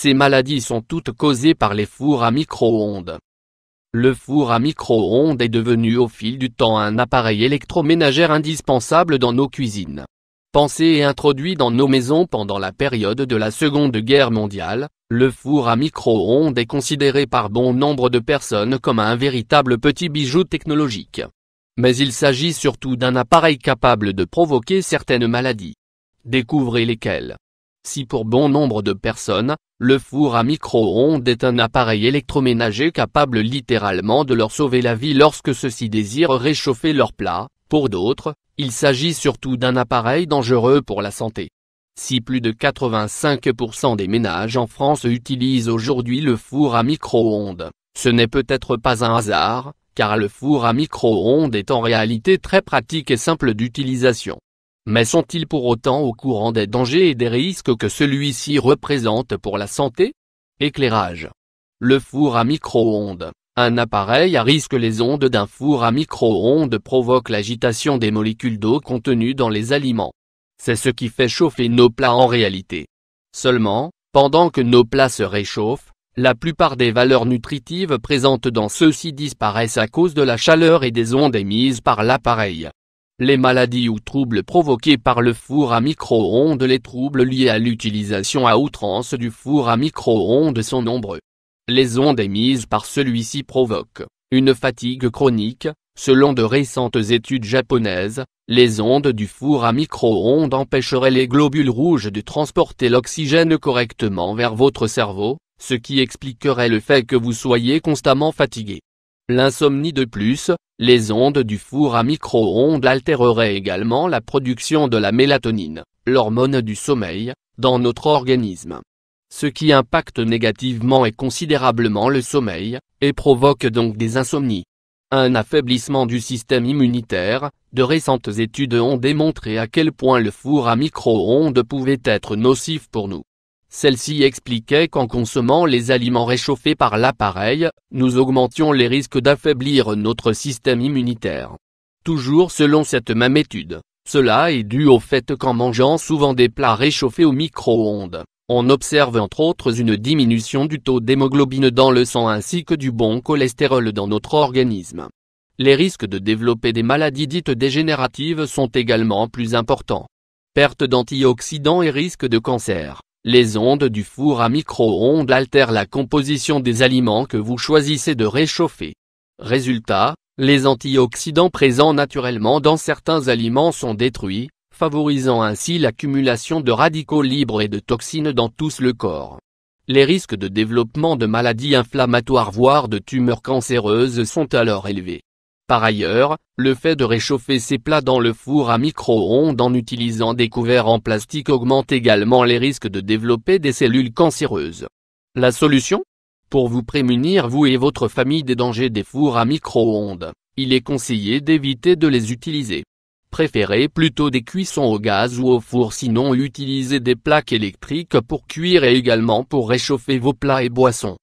Ces maladies sont toutes causées par les fours à micro-ondes. Le four à micro-ondes est devenu au fil du temps un appareil électroménager indispensable dans nos cuisines. Pensé et introduit dans nos maisons pendant la période de la Seconde Guerre mondiale, le four à micro-ondes est considéré par bon nombre de personnes comme un véritable petit bijou technologique. Mais il s'agit surtout d'un appareil capable de provoquer certaines maladies. Découvrez lesquelles. Si pour bon nombre de personnes, le four à micro-ondes est un appareil électroménager capable littéralement de leur sauver la vie lorsque ceux-ci désirent réchauffer leur plat, pour d'autres, il s'agit surtout d'un appareil dangereux pour la santé. Si plus de 85% des ménages en France utilisent aujourd'hui le four à micro-ondes, ce n'est peut-être pas un hasard, car le four à micro-ondes est en réalité très pratique et simple d'utilisation. Mais sont-ils pour autant au courant des dangers et des risques que celui-ci représente pour la santé? Éclairage. Le four à micro-ondes. Un appareil à risque. Les ondes d'un four à micro-ondes provoquent l'agitation des molécules d'eau contenues dans les aliments. C'est ce qui fait chauffer nos plats en réalité. Seulement, pendant que nos plats se réchauffent, la plupart des valeurs nutritives présentes dans ceux-ci disparaissent à cause de la chaleur et des ondes émises par l'appareil. Les maladies ou troubles provoqués par le four à micro-ondes. Les troubles liés à l'utilisation à outrance du four à micro-ondes sont nombreux. Les ondes émises par celui-ci provoquent une fatigue chronique. Selon de récentes études japonaises, les ondes du four à micro-ondes empêcheraient les globules rouges de transporter l'oxygène correctement vers votre cerveau, ce qui expliquerait le fait que vous soyez constamment fatigué. L'insomnie. De plus, les ondes du four à micro-ondes altéreraient également la production de la mélatonine, l'hormone du sommeil, dans notre organisme. Ce qui impacte négativement et considérablement le sommeil, et provoque donc des insomnies. Un affaiblissement du système immunitaire. De récentes études ont démontré à quel point le four à micro-ondes pouvait être nocif pour nous. Celle-ci expliquait qu'en consommant les aliments réchauffés par l'appareil, nous augmentions les risques d'affaiblir notre système immunitaire. Toujours selon cette même étude, cela est dû au fait qu'en mangeant souvent des plats réchauffés au micro-ondes, on observe entre autres une diminution du taux d'hémoglobine dans le sang ainsi que du bon cholestérol dans notre organisme. Les risques de développer des maladies dites dégénératives sont également plus importants. Perte d'antioxydants et risque de cancer. Les ondes du four à micro-ondes altèrent la composition des aliments que vous choisissez de réchauffer. Résultat, les antioxydants présents naturellement dans certains aliments sont détruits, favorisant ainsi l'accumulation de radicaux libres et de toxines dans tout le corps. Les risques de développement de maladies inflammatoires voire de tumeurs cancéreuses sont alors élevés. Par ailleurs, le fait de réchauffer ces plats dans le four à micro-ondes en utilisant des couverts en plastique augmente également les risques de développer des cellules cancéreuses. La solution? Pour vous prémunir vous et votre famille des dangers des fours à micro-ondes, il est conseillé d'éviter de les utiliser. Préférez plutôt des cuissons au gaz ou au four, sinon utilisez des plaques électriques pour cuire et également pour réchauffer vos plats et boissons.